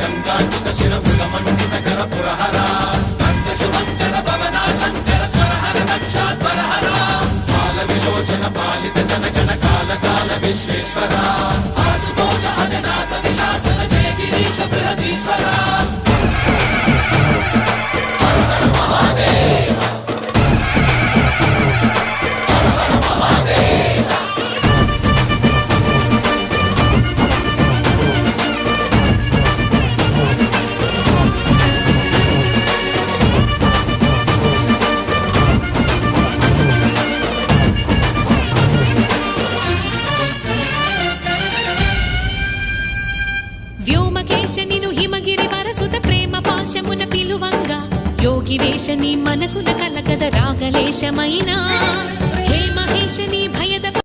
గంగాచిత శిర మృగమండిత కర పురహర భక్త శుభంకర భవనా శంకర స్వరహర దక్షాధ్వరహర బాల విలోచన పాలిత జనగణ కాల కాల విశ్వేశ్వర ఆశుతోష అజనాస విశాసన జయ గిరీశ బృహదీశ్వర వ్యోమకేశనిను హిమగిరి వరసుత ప్రేమ పాశమున పిలువంగా యోగి వేషని మనసున కలగద రాగలేశమైనా హే మహేశని భయద